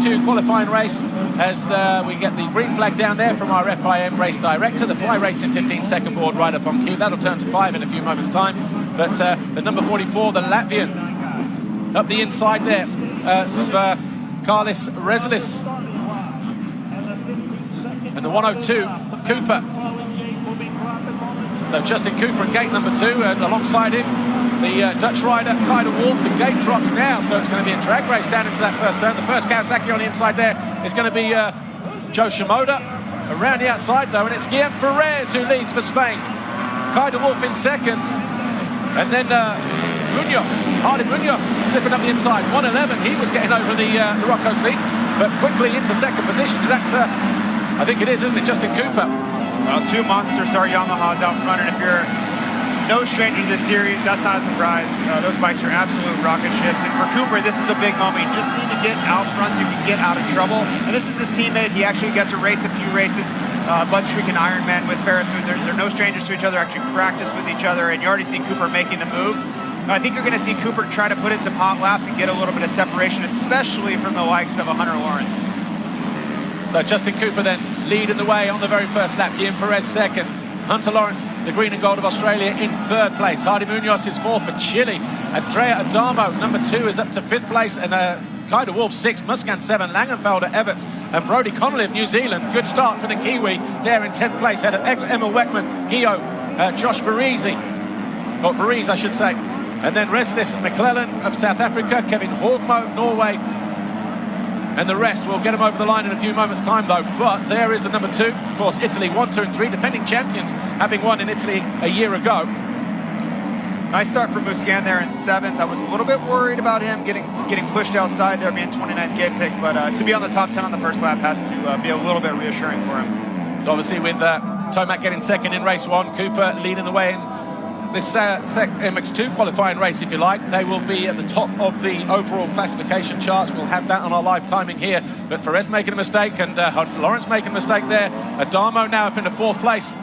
MX2 qualifying race as we get the green flag down there from our FIM race director. The Fly Racing 15-second board right up on cue. That'll turn to 5 in a few moments' time. But the number 44, the Latvian, up the inside there of Carlis Rezlis. And the 102, Cooper. So Justin Cooper in gate number 2, and alongside him, the Dutch rider, Kaider Wolf. The gate drops now, so it's going to be a drag race down into that first turn. The first Kawasaki on the inside there is going to be Joe Shimoda. Around the outside, though, and it's Guillaume Perez who leads for Spain. Kaider Wolf in second. And then Munoz, Hardy Munoz, slipping up the inside. 111, he was getting over the Rocco Sleep, but quickly into second position. Is that, I think it is, isn't it, Justin Cooper? Well, 2 monster star Yamahas out front, and if you're no stranger to this series, that's not a surprise. Those bikes are absolute rocket ships, and for Cooper, this is a big moment. You just need to get out front so you can get out of trouble. And this is his teammate. He actually gets to race a few races. Bud Streak and Ironman with Ferris, they're no strangers to each other, actually practice with each other, and you already see Cooper making the move. I think you're going to see Cooper try to put in some hot laps and get a little bit of separation, especially from the likes of a Hunter Lawrence. So Justin Cooper then leading the way on the very first lap. Guillaume Perez second. Hunter Lawrence, the green and gold of Australia, in third place. Hardy Munoz is fourth for Chile. Andrea Adamo, number 2, is up to 5th place. And Kaider Wolf 6th, Muscan 7, Langenfelder, Everts, and Brodie Connolly of New Zealand. Good start for the Kiwi there in 10th place. Ahead of Emil Weckman, Gio, Josh Parisi, or Parise, I should say. And then Reslis and McClellan of South Africa, Kevin Horgmo, Norway. And the rest, we'll get them over the line in a few moments' time, though. But there is the number 2. Of course, Italy 1, 2, and 3, defending champions, having won in Italy a year ago. Nice start for Muscan there in 7th. I was a little bit worried about him getting pushed outside there, being 29th gate pick. But to be on the top 10 on the first lap has to be a little bit reassuring for him. So obviously with Tomac getting second in race 1, Cooper leading the way in this MX2 qualifying race, if you like. They will be at the top of the overall classification charts. We'll have that on our live timing here. But Perez making a mistake, and Hunter Lawrence making a mistake there. Adamo now up into 4th place.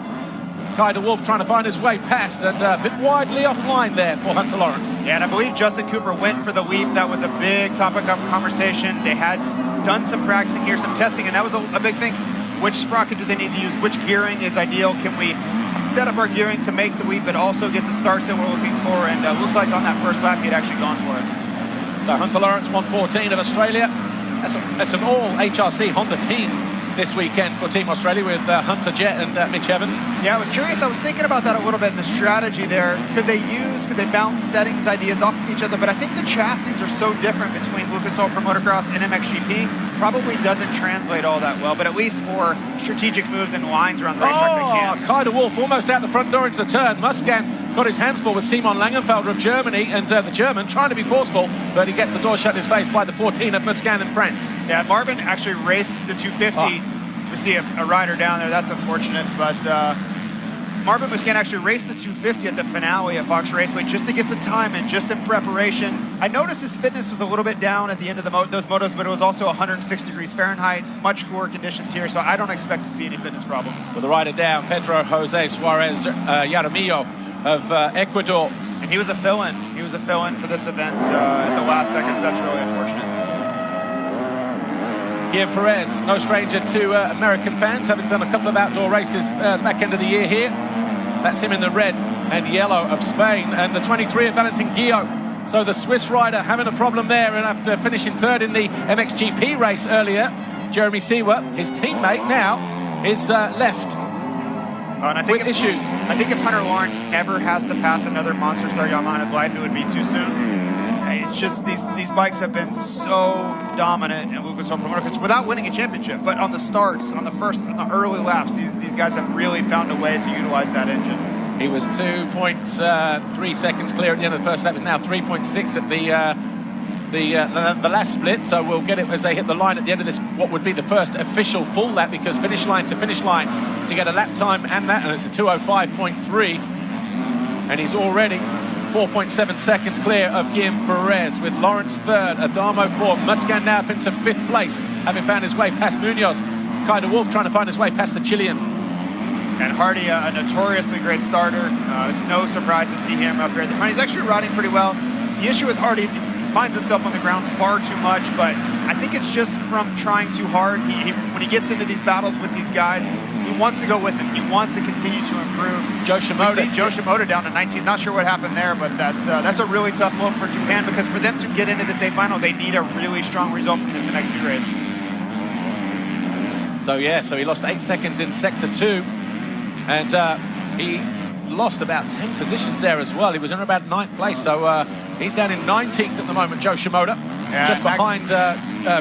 Kaider Wolf trying to find his way past, and a bit widely offline there for Hunter Lawrence. Yeah, and I believe Justin Cooper went for the leap. That was a big topic of conversation. They had done some practicing here, some testing, and that was a big thing. Which sprocket do they need to use? Which gearing is ideal? Can we set up our gearing to make the leap, but also get the starts that we're looking for? And looks like on that first lap, he had actually gone for it. So Hunter Lawrence, 114 of Australia. That's an all HRC Honda team this weekend for Team Australia with Hunter Jet and Mitch Evans. Yeah, I was curious. I was thinking about that a little bit in the strategy there. Could they bounce settings, ideas off of each other? But I think the chassis are so different between Lucas Oil Pro Motocross and MXGP. Probably doesn't translate all that well, but at least for strategic moves and lines around the racetrack they can. Kaider Wolf almost out the front door into the turn. Muscan got his hands full with Simon Langenfelder of Germany, and the German trying to be forceful, but he gets the door shut in his face by the 14 of Muscan in France. Yeah, Marvin actually raced the 250. We see a rider down there. That's unfortunate, but Marvin Muscan actually raced the 250 at the finale at Fox Raceway just to get some time in, just in preparation. I noticed his fitness was a little bit down at the end of those motos, but it was also 106 degrees Fahrenheit, much cooler conditions here, so I don't expect to see any fitness problems. With the rider down, Pedro Jose Suarez Yaramillo of Ecuador. And he was a fill-in. He was a fill-in for this event at the last seconds. That's really unfortunate. Guillaume Perez, no stranger to American fans, having done a couple of outdoor races back end of the year here. That's him in the red and yellow of Spain, and the 23 of Valentin Guillot. So the Swiss rider having a problem there, and after finishing 3rd in the MXGP race earlier, Jeremy Seawer, his teammate now, is left and I think issues. I think if Hunter Lawrence ever has to pass another Monster Star Yamaha in his life, it would be too soon. It's just these bikes have been so dominant in Lucas Oil Pro Motocross without winning a championship. But on the starts, on the early laps, these guys have really found a way to utilize that engine. He was 2.3 seconds clear at the end of the first lap. He's now 3.6 at the last split. So we'll get it as they hit the line at the end of this, what would be the first official full lap, because finish line to finish line to get a lap time and that, and it's a 2:05.3, and he's already 4.7 seconds clear of Guillaume Perez, with Lawrence 3rd, Adamo 4th, Muscan now up into 5th place, having found his way past Munoz. Kaider Wolf trying to find his way past the Chilean. And Hardy, a notoriously great starter. It's no surprise to see him up here at the front. He's actually riding pretty well. The issue with Hardy is finds himself on the ground far too much, but I think it's just from trying too hard. When he gets into these battles with these guys, he wants to go with them. He wants to continue to improve. Joe Shimoda down to 19. Not sure what happened there, but that's a really tough look for Japan, because for them to get into the state final, they need a really strong result from this MX2 race. So yeah, so he lost 8 seconds in sector 2, and he lost about 10 positions there as well. He was in about 9th place, so he's down in 19th at the moment, Joe Shimoda, just behind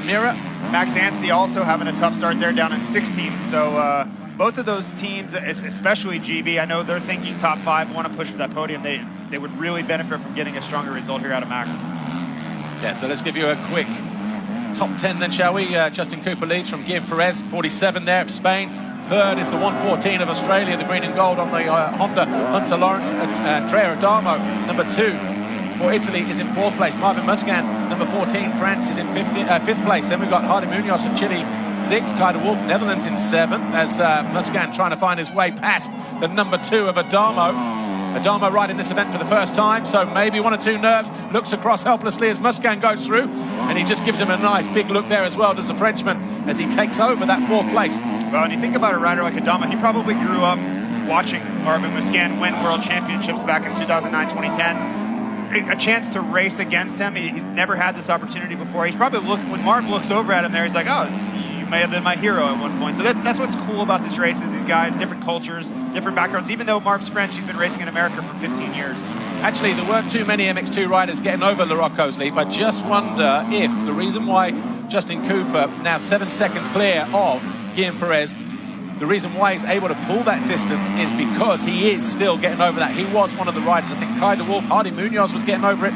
Mira. Max Anstey also having a tough start there, down in 16th. So both of those teams, especially GB, I know they're thinking top 5, want to push for that podium. They would really benefit from getting a stronger result here out of Max. Yeah, so let's give you a quick top 10 then, shall we? Justin Cooper leads from Guillaume Perez, 47 there of Spain. 3rd is the 114 of Australia, the green and gold on the Honda, Hunter Lawrence. Andrea Adamo, number 2 for Italy, is in 4th place. Marvin Musquin, number 14, France, is in 5th place. Then we've got Hardy Munoz of Chile, 6th. Kai de Wolf, Netherlands, in 7th, as Musquin trying to find his way past the number 2 of Adamo. Adamo riding this event for the first time, so maybe 1 or 2 nerves. Looks across helplessly as Musquin goes through, and he just gives him a nice big look there as well, does the Frenchman, as he takes over that 4th place. Well, when you think about a rider like Adamo, he probably grew up watching Marvin Musquin win world championships back in 2009, 2010. A chance to race against him. He's never had this opportunity before. He's probably when Marv looks over at him there, he's like, oh, you may have been my hero at one point. So that's what's cool about this race, is these guys, different cultures, different backgrounds. Even though Marv's French, he's been racing in America for 15 years. Actually, there weren't too many MX2 riders getting over Larocco's leap. I just wonder if the reason why Justin Cooper, now 7 seconds clear of Guillaume Perez, the reason why he's able to pull that distance is because he is still getting over that. He was one of the riders. I think Kai de Wolf, Hardy Munoz was getting over it,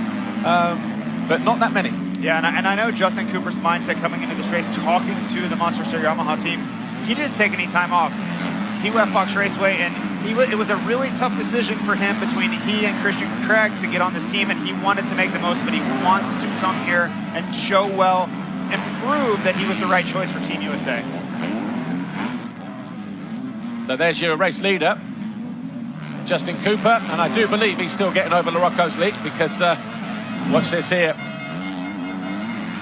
but not that many. Yeah, and I know Justin Cooper's mindset coming into this race, talking to the Monster Star Yamaha team, he didn't take any time off. He left Fox Raceway, and it was a really tough decision for him between he and Christian Craig to get on this team, and he wanted to make the most of it. He wants to come here and show well and prove that he was the right choice for Team USA. So there's your race leader, Justin Cooper, and I do believe he's still getting over Larocco's lead, because watch this here.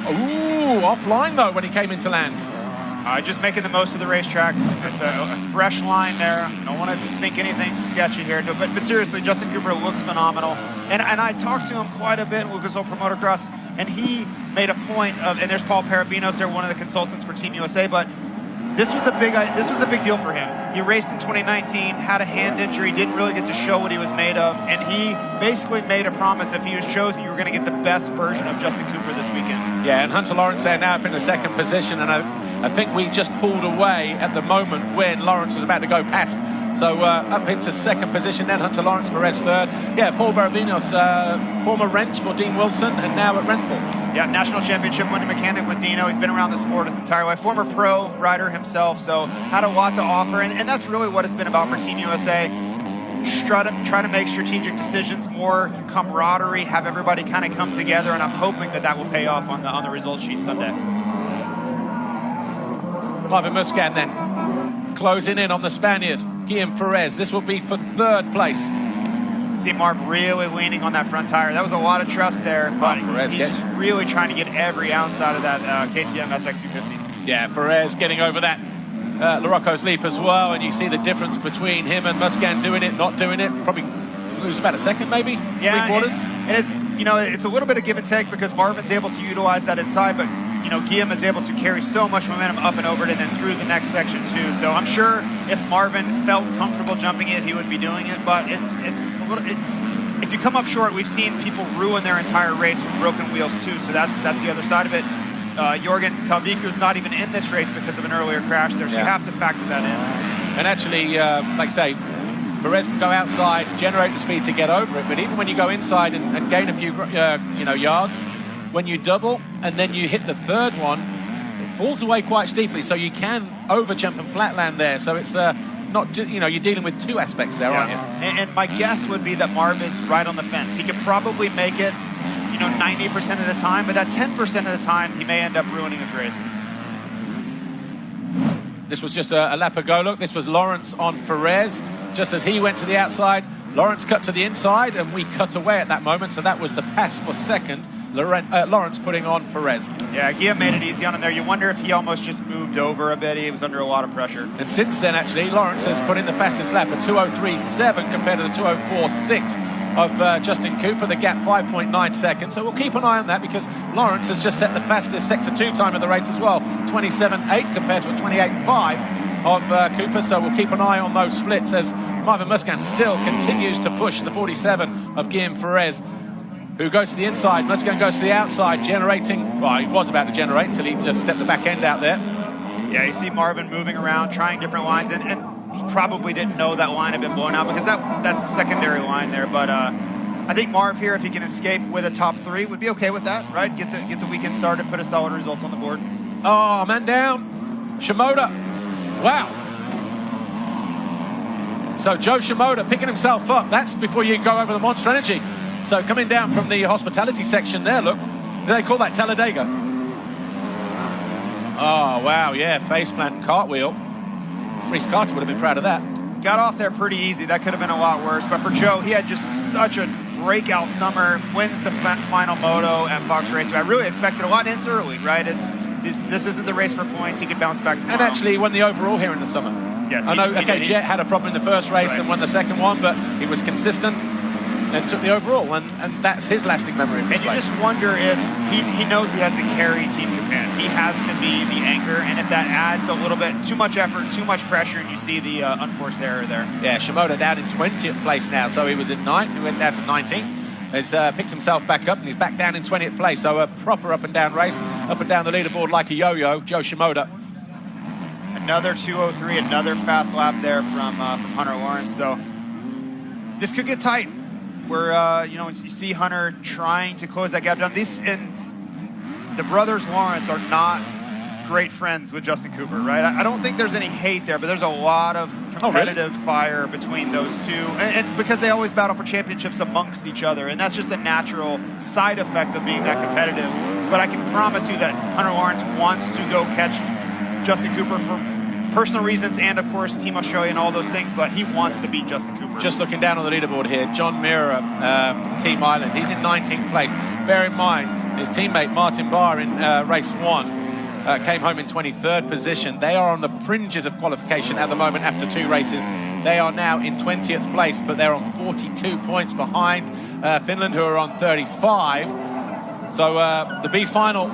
Ooh, offline though when he came into land. Just making the most of the racetrack. It's a fresh line there. Don't want to think anything sketchy here. But seriously, Justin Cooper looks phenomenal. And I talked to him quite a bit with Lucas Oil Pro Motocross, and he made a point of, and there's Paul Parabinos there, one of the consultants for Team USA, but this was a big deal for him. He raced in 2019, had a hand injury, didn't really get to show what he was made of, and he basically made a promise if he was chosen, you were going to get the best version of Justin Cooper this weekend. Yeah, and Hunter Lawrence there now up in the 2nd position, and I think we just pulled away at the moment when Lawrence was about to go past. So up into 2nd position, then Hunter Lawrence, Perez 3rd. Yeah, Paul Barabinos, former wrench for Dean Wilson, and now at Renthal. Yeah, national championship winning mechanic with Dino. He's been around the sport his entire life. Former pro rider himself, so had a lot to offer. And that's really what it's been about for Team USA. Try to make strategic decisions, more camaraderie, have everybody kind of come together, and I'm hoping that will pay off on the result sheet Sunday. Marvin Musquin then closing in on the Spaniard, Guillaume Perez. This will be for 3rd place. See Marv really leaning on that front tire. That was a lot of trust there, but he's really trying to get every ounce out of that KTM SX250. Yeah, Perez getting over that Larocco's leap as well, and you see the difference between him and Musquin doing it, not doing it. Probably lose about a second, maybe, yeah, 3/4. And it's a little bit of give and take, because Marvin's able to utilize that inside, but Guillaume is able to carry so much momentum up and over it and then through the next section too. So I'm sure if Marvin felt comfortable jumping it, he would be doing it. But it's a little. If you come up short, we've seen people ruin their entire race with broken wheels too. So that's the other side of it. Jorgen Talviku's not even in this race because of an earlier crash there, so you have to factor that in. And actually, like I say, Perez can go outside, generate the speed to get over it. But even when you go inside and gain a few yards, when you double and then you hit the 3rd one, it falls away quite steeply, so you can over jump and flatland there. So it's not, you're dealing with 2 aspects there, aren't you? And my guess would be that Marv is right on the fence. He could probably make it 90% of the time, but that 10% of the time, he may end up ruining his race. This was just a lap ago. Look, this was Lawrence on Perez. Just as he went to the outside, Lawrence cut to the inside, and we cut away at that moment. So that was the pass for 2nd. Lawrence putting on Perez. Yeah, Guillaume made it easy on him there. You wonder if he almost just moved over a bit. He was under a lot of pressure. And since then, actually, Lawrence has put in the fastest lap at 2:03.7 compared to the 2:04.6 of Justin Cooper. The gap 5.9 seconds. So we'll keep an eye on that because Lawrence has just set the fastest Sector 2 time of the race as well. 27.8 compared to a 28.5 of Cooper. So we'll keep an eye on those splits as Marvin Musquin still continues to push the 47 of Guillaume Perez, who goes to the inside. Musquin goes to the outside, generating, well, he was about to generate until he just stepped the back end out there. Yeah, you see Marvin moving around, trying different lines, and he probably didn't know that line had been blown out because that's a secondary line there. But I think Marv here, if he can escape with a top 3, would be okay with that, right? Get the weekend started, put a solid result on the board. Oh, man down. Shimoda. Wow. So Joe Shimoda picking himself up. That's before you go over the Monster Energy. So coming down from the hospitality section there, look. Do they call that Talladega? Oh, wow, yeah, faceplant and cartwheel. Reese Carter would have been proud of that. Got off there pretty easy. That could have been a lot worse. But for Joe, he had just such a breakout summer. Wins the final moto at Fox Raceway. I really expected a lot, and it's early, right? This isn't the race for points. He could bounce back tomorrow. And actually he won the overall here in the summer. Yeah, I know, okay, Jet had a problem in the first race and won the second one, but he was consistent and took the overall, and that's his lasting memory of this And you just wonder if he knows he has to carry Team Japan. He has to be the anchor, and if that adds a little bit, too much effort, too much pressure, and you see the unforced error there. Yeah, Shimoda down in 20th place now, so he was in 9th, he went down to 19th. He's picked himself back up, and he's back down in 20th place, so a proper up-and-down race, up and down the leaderboard like a yo-yo, Joe Shimoda. Another 2:03, another fast lap there from Hunter Lawrence, so this could get tight. Where you know, you see Hunter trying to close that gap down. The brothers Lawrence are not great friends with Justin Cooper, right? I don't think there's any hate there, but there's a lot of competitive fire between those two, and because they always battle for championships amongst each other, and that's just a natural side effect of being that competitive. But I can promise you that Hunter Lawrence wants to go catch Justin Cooper for personal reasons and, of course, Team Australia and all those things, but he wants to beat Justin Cooper. Just looking down on the leaderboard here, John Mira from Team Island, he's in 19th place. Bear in mind, his teammate Martin Barr in race 1 came home in 23rd position. They are on the fringes of qualification at the moment after 2 races. They are now in 20th place, but they're on 42 points behind Finland, who are on 35. So the B final,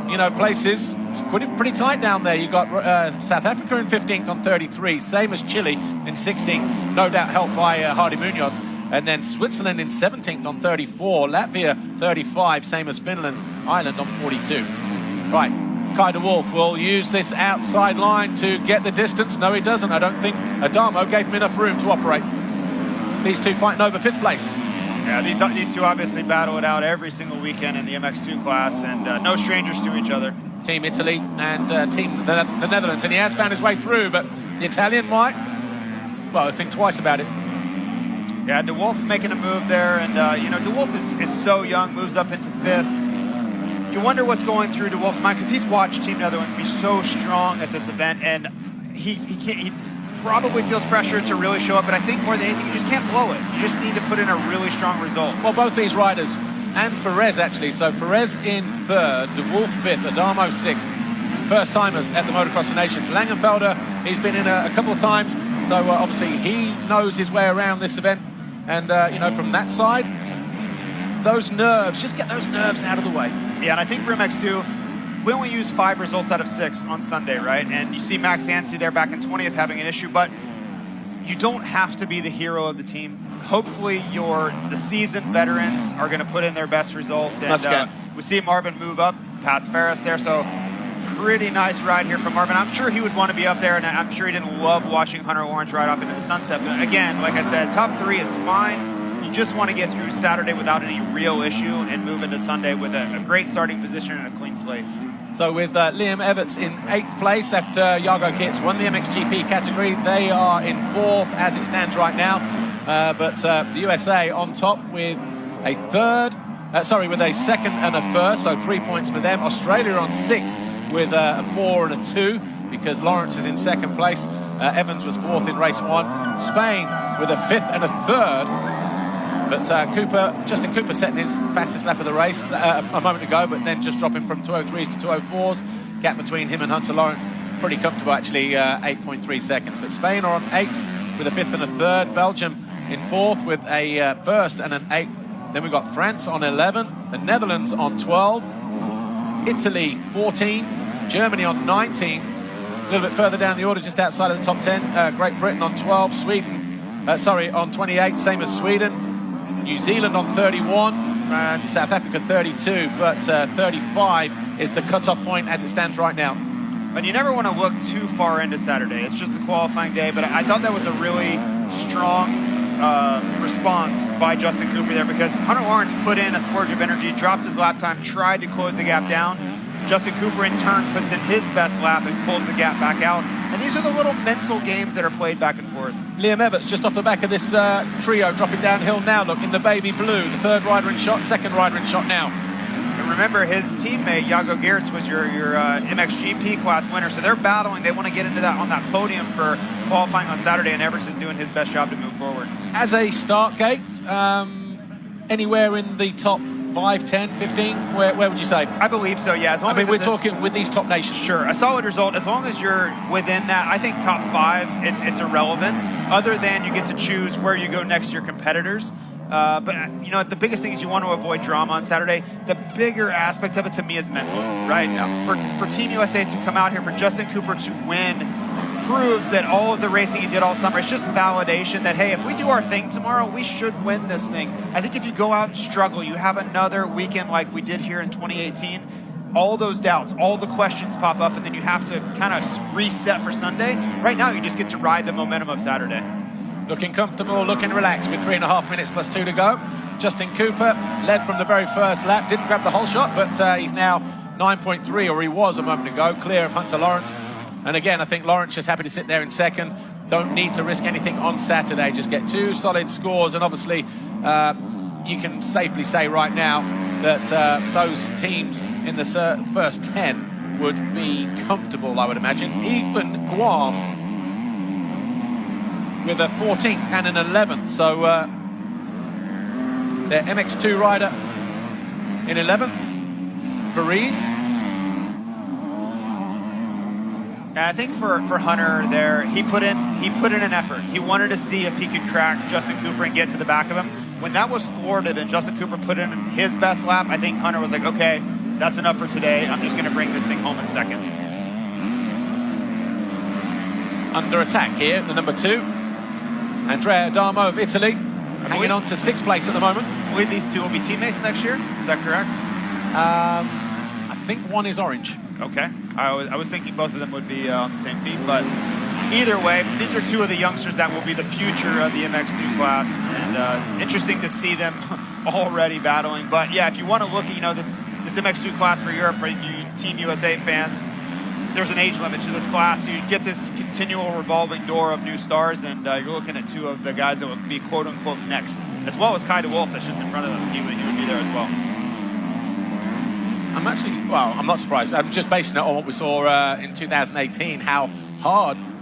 you know, places, it's pretty tight down there. You've got South Africa in 15th on 33, same as Chile in 16th, no doubt helped by Hardy Munoz. And then Switzerland in 17th on 34, Latvia 35, same as Finland, Ireland on 42. Right, Kai de Wolf will use this outside line to get the distance. No, he doesn't. I don't think Adamo gave him enough room to operate. These two fighting over 5th place. Yeah, these two obviously battle it out every single weekend in the MX2 class, and no strangers to each other. Team Italy and Team the Netherlands, and he has found his way through, but the Italian might, well, think twice about it. Yeah, de Wolf making a move there, and you know, de Wolf is so young, moves up into 5th. You wonder what's going through de Wolf's mind, because he's watched Team Netherlands be so strong at this event, and he probably feels pressure to really show up, but I think more than anything, you just can't blow it. You just need to put in a really strong result. Well, both these riders, and Perez actually, so Perez in 3rd, de Wolf 5th, Adamo 6th. First timers at the Motocross of Nations. Langenfelder, he's been in a couple of times, so obviously he knows his way around this event. And, you know, from that side, those nerves, just get those nerves out of the way. Yeah, and I think for MX2, we only use 5 results out of 6 on Sunday, right? And you see Max Yancey there back in 20th having an issue, but you don't have to be the hero of the team. Hopefully the seasoned veterans are going to put in their best results. And we see Marvin move up past Ferris there, so pretty nice ride here from Marvin. I'm sure he would want to be up there, and I'm sure he didn't love watching Hunter Lawrence ride off into the sunset. But again, like I said, top 3 is fine. You just want to get through Saturday without any real issue and move into Sunday with a great starting position and a clean slate. So with Liam Everts in 8th place after Jago Kitz won the MXGP category. They are in 4th as it stands right now. But the USA on top with a 2nd and a 1st, so 3 points for them. Australia on 6th with a 4 and a 2 because Lawrence is in 2nd place. Evans was 4th in race 1. Spain with a 5th and a 3rd. But Justin Cooper setting his fastest lap of the race a moment ago, but then just dropping from 203s to 204s. Gap between him and Hunter Lawrence pretty comfortable, actually, 8.3 seconds. But Spain are on 8 with a 5th and a 3rd. Belgium in 4th with a 1st and an 8th. Then we've got France on 11, the Netherlands on 12, Italy 14, Germany on 19. A little bit further down the order, just outside of the top 10, Great Britain on 12, on 28, same as Sweden. New Zealand on 31, and South Africa 32, but 35 is the cutoff point as it stands right now. But you never want to look too far into Saturday. It's just a qualifying day, but I thought that was a really strong response by Justin Cooper there, because Hunter Lawrence put in a splurge of energy, dropped his lap time, tried to close the gap down. Justin Cooper in turn puts in his best lap and pulls the gap back out. And these are the little mental games that are played back and forth. Liam Everts just off the back of this trio dropping downhill now. Look, in the baby blue, the 3rd rider in shot, 2nd rider in shot now. And remember, his teammate, Jago Geerts, was your MXGP class winner. So they're battling. They want to get into that on that podium for qualifying on Saturday, and Everts is doing his best job to move forward. As a start gate, anywhere in the top 5, 10, 15? Where would you say? I believe so, yeah. As long as we're talking with these top nations. Sure, a solid result. As long as you're within that, I think top 5, it's irrelevant. Other than you get to choose where you go next to your competitors. But, you know, the biggest thing is you want to avoid drama on Saturday. The bigger aspect of it to me is mental, right? For Team USA to come out here, for Justin Cooper to win, proves that all of the racing he did all summer, it's just validation that, hey, if we do our thing tomorrow, we should win this thing. I think if you go out and struggle, you have another weekend like we did here in 2018, all those doubts, all the questions pop up, and then you have to kind of reset for Sunday. Right now, you just get to ride the momentum of Saturday. Looking comfortable, looking relaxed with 3.5 minutes plus 2 to go. Justin Cooper led from the very first lap, didn't grab the whole shot, but he's now 9.3, or he was a moment ago, clear of Hunter Lawrence. And again, I think Lawrence just happy to sit there in 2nd. Don't need to risk anything on Saturday. Just get 2 solid scores. And obviously, you can safely say right now that those teams in the first 10 would be comfortable, I would imagine. Even Guam with a 14th and an 11th. So their MX2 rider in 11th, Faris. And I think for Hunter there, he put in an effort. He wanted to see if he could crack Justin Cooper and get to the back of him. When that was thwarted and Justin Cooper put in his best lap, I think Hunter was like, okay, that's enough for today. I'm just going to bring this thing home in 2nd. Under attack here, the number 2, Andrea Adamo of Italy, hanging on to 6th place at the moment. I believe these two will be teammates next year. Is that correct? I think one is orange. Okay. I was thinking both of them would be on the same team, but either way, these are 2 of the youngsters that will be the future of the MX2 class, and interesting to see them already battling. But yeah, if you want to look at, you know, this MX2 class for Europe, for you Team USA fans, there's an age limit to this class, so you get this continual revolving door of new stars, and you're looking at 2 of the guys that will be quote-unquote next, as well as Kai de Wolf that's just in front of them. He would be there as well. I'm not surprised. I'm just basing it on what we saw in 2018, how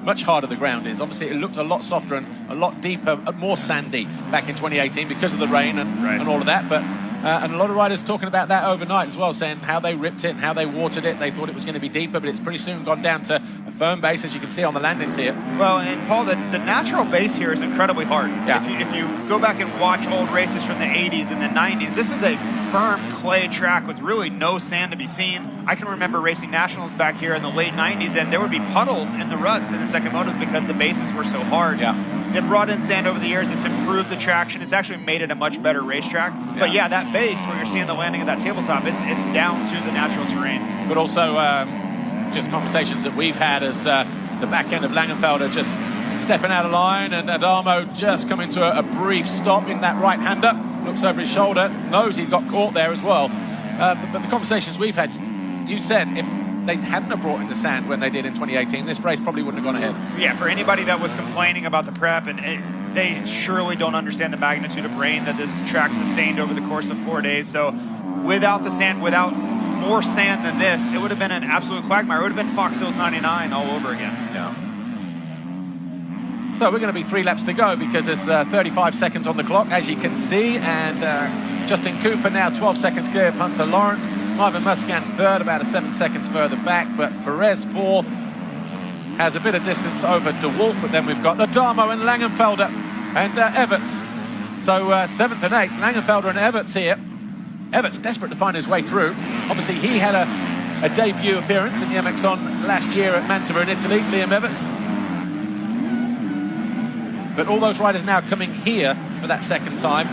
much harder the ground is. Obviously, it looked a lot softer and a lot deeper, more sandy back in 2018 because of the rain and all of that. But and a lot of riders talking about that overnight as well, saying how they ripped it and how they watered it. They thought it was going to be deeper, but it's pretty soon gone down to a firm base, as you can see on the landings here. Well, and Paul, the natural base here is incredibly hard. Yeah. If you go back and watch old races from the 80s and the 90s, this is a firm clay track with really no sand to be seen. I can remember racing nationals back here in the late 90s, and there would be puddles in the ruts in the second motos because the bases were so hard. Yeah. They brought in sand over the years. It's improved the traction. It's actually made it a much better racetrack. Yeah. But yeah, that base where you're seeing the landing of that tabletop, it's down to the natural terrain. But also just conversations that we've had as the back end of Langenfelder just stepping out of line, and Adamo just coming to a brief stop in that right-hander. Looks over his shoulder, knows he got caught there as well. But the conversations we've had, you said if they hadn't have brought in the sand when they did in 2018, this race probably wouldn't have gone ahead. Yeah, for anybody that was complaining about the prep, and they surely don't understand the magnitude of rain that this track sustained over the course of 4 days. So without the sand, without more sand than this, it would have been an absolute quagmire. It would have been Fox Hills 99 all over again. Yeah. So we're going to be 3 laps to go because there's 35 seconds on the clock, as you can see. And Justin Cooper now 12 seconds clear of Hunter Lawrence. Marvin Musquin third, about 7 seconds further back. But Perez fourth, has a bit of distance over DeWolf. But then we've got Adamo and Langenfelder and Everts. So 7th and 8th, Langenfelder and Everts here. Everts desperate to find his way through. Obviously, he had a debut appearance in the MX last year at Mantova in Italy, Liam Everts. But all those riders now coming here for that second time,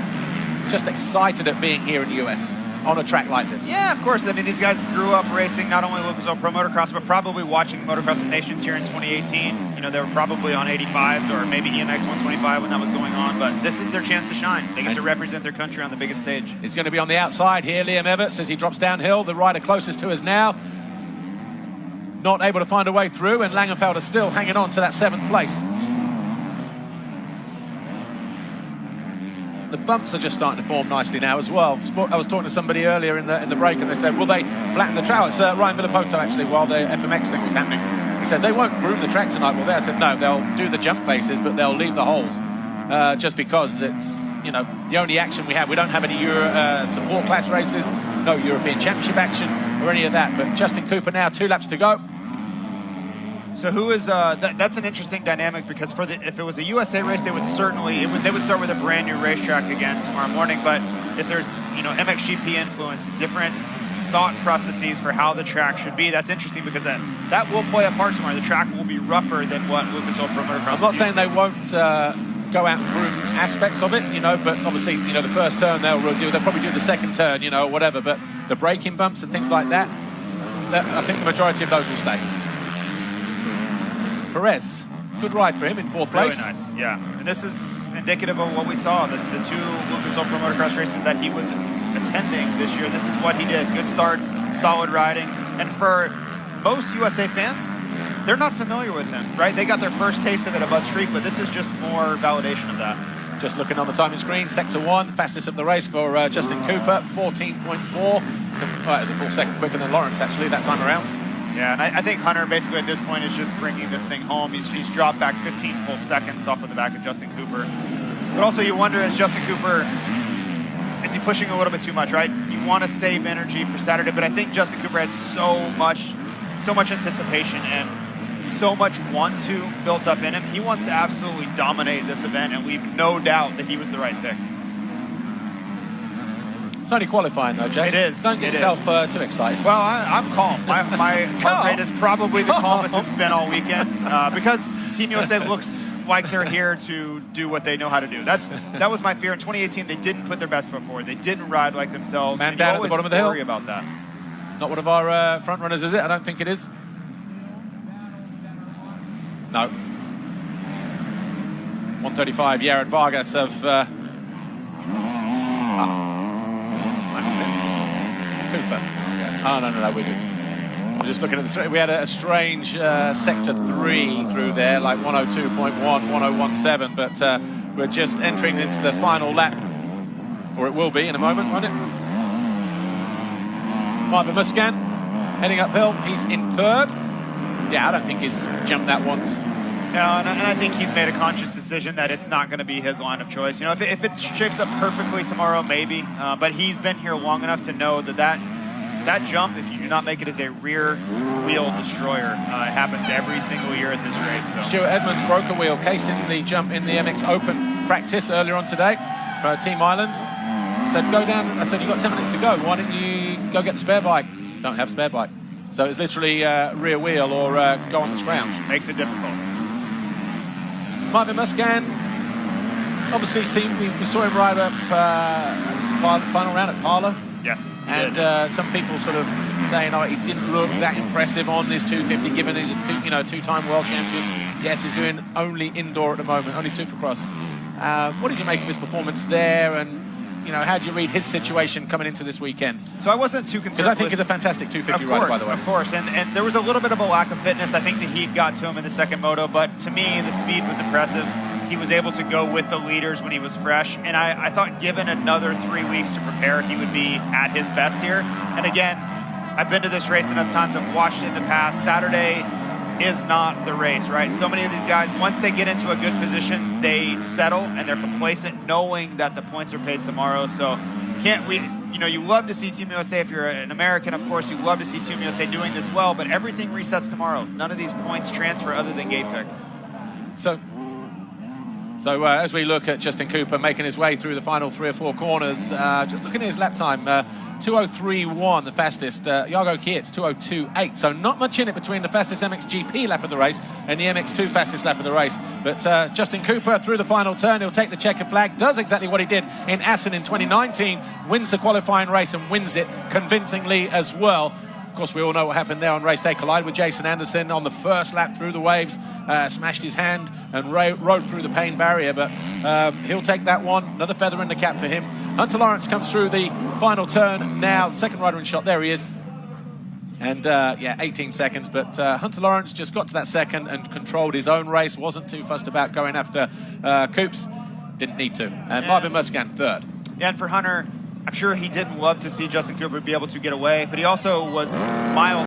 just excited at being here in the US on a track like this. Yeah, of course. I mean, these guys grew up racing not only Lucas Oil Pro Motocross, but probably watching Motocross of Nations here in 2018. You know, they were probably on 85s or maybe EMX 125 when that was going on, but this is their chance to shine. They get to represent their country on the biggest stage. He's going to be on the outside here, Liam Everts, as he drops downhill. The rider closest to us now, not able to find a way through, and Langenfelder still hanging on to that 7th place. The bumps are just starting to form nicely now as well. I was talking to somebody earlier in the break, and they said, will they flatten the track? It's Ryan Villapoto, actually, while the FMX thing was happening. He says, they won't groom the track tonight. Well, I said, no, they'll do the jump faces, but they'll leave the holes. Just because it's, you know, the only action we have. We don't have any support class races, no European Championship action or any of that. But Justin Cooper now, 2 laps to go. So who is that's an interesting dynamic, because if it was a USA race, they would start with a brand new racetrack again tomorrow morning. But if there's, you know, MXGP influence, different thought processes for how the track should be, that's interesting, because that will play a part tomorrow. The track will be rougher than what Lucas Oil Pro Motocross. I'm not saying they won't go out and groom aspects of it, you know, but obviously, you know, the first turn they'll probably do the second turn, you know, whatever. But the braking bumps and things like that, I think the majority of those will stay. Perez, good ride for him in 4th place. Really nice, yeah. And this is indicative of what we saw, the 2 Lucas Oil Pro Motocross races that he was attending this year. This is what he did. Good starts, solid riding. And for most USA fans, they're not familiar with him, right? They got their first taste of it at Bud Street, but this is just more validation of that. Just looking on the timing screen, Sector 1, fastest of the race for Justin Cooper, 14.4. It was a full second quicker than Lawrence, actually, that time around. Yeah, and I think Hunter basically at this point is just bringing this thing home. He's dropped back 15 full seconds off of the back of Justin Cooper. But also you wonder, is Justin Cooper, is he pushing a little bit too much, right? You want to save energy for Saturday, but I think Justin Cooper has so much anticipation and so much want-to built up in him. He wants to absolutely dominate this event and leave no doubt that he was the right pick. It's only qualifying though, Jace. It is. Don't get yourself too excited. Well, I'm calm. My heart rate is probably the calmest it's been all weekend, because Team USA looks like they're here to do what they know how to do. That was my fear. In 2018, they didn't put their best foot forward. They didn't ride like themselves. Man down at the bottom of the hill. Worry about that. Not one of our front runners, is it? I don't think it is. No. 135, Jared Vargas of... Cooper. Oh, no, we're good. I'm just looking at the... We had a strange Sector 3 through there, like 102.1, 1017, but we're just entering into the final lap, or it will be in a moment, won't it? Marvin Musquin heading uphill. He's in 3rd. Yeah, I don't think he's jumped that once. No, and I think he's made a conscious decision that it's not going to be his line of choice. You know, if it shapes up perfectly tomorrow, maybe. But he's been here long enough to know that jump, if you do not make it, is a rear wheel destroyer. It happens every single year at this race. So. Stuart Edmonds broke a wheel, casing the jump in the MX Open practice earlier on today for Team Island. Said, go down. I said, you've got 10 minutes to go. Why don't you go get the spare bike? Don't have a spare bike. So it's literally rear wheel or go on the scrounge. Makes it difficult. Marvin Musquin, obviously, we saw him ride up final round at Parla. Yes. And some people sort of saying, oh, he didn't look that impressive on this 250, given he's a two-time world champion. Yes, he's doing only indoor at the moment, only Supercross. What did you make of his performance there? And you know, how do you read his situation coming into this weekend? So I wasn't too concerned. Because I think he's a fantastic 250 rider, by the way. Of course, and there was a little bit of a lack of fitness. I think the heat got to him in the second moto, but to me, the speed was impressive. He was able to go with the leaders when he was fresh, and I thought given another 3 weeks to prepare, he would be at his best here. And again, I've been to this race enough times, I've watched it in the past. Saturday, is not the race, right? So many of these guys, once they get into a good position, they settle and they're complacent, knowing that the points are paid tomorrow. So you know, you love to see Team USA. If you're an American, of course, you love to see Team USA doing this well, but everything resets tomorrow. None of these points transfer other than gate pick. So as we look at Justin Cooper making his way through the final 3 or 4 corners, just looking at his lap time, 2:03.1, the fastest. Jago Kiet's 2:02.8. So not much in it between the fastest MXGP lap of the race and the MX2 fastest lap of the race. But Justin Cooper through the final turn, he'll take the checkered flag, does exactly what he did in Assen in 2019, wins the qualifying race and wins it convincingly as well. Of course, we all know what happened there on race day. Collided with Jason Anderson on the first lap through the waves, smashed his hand and rode through the pain barrier, but he'll take that one. Another feather in the cap for him. Hunter Lawrence comes through the final turn now. Second rider in shot, there he is. And yeah, 18 seconds, but Hunter Lawrence just got to that second and controlled his own race. Wasn't too fussed about going after Coops. Didn't need to. And Marvin Muscan, third. Yeah, and for Hunter, I'm sure he did love to see Justin Cooper be able to get away, but he also was miles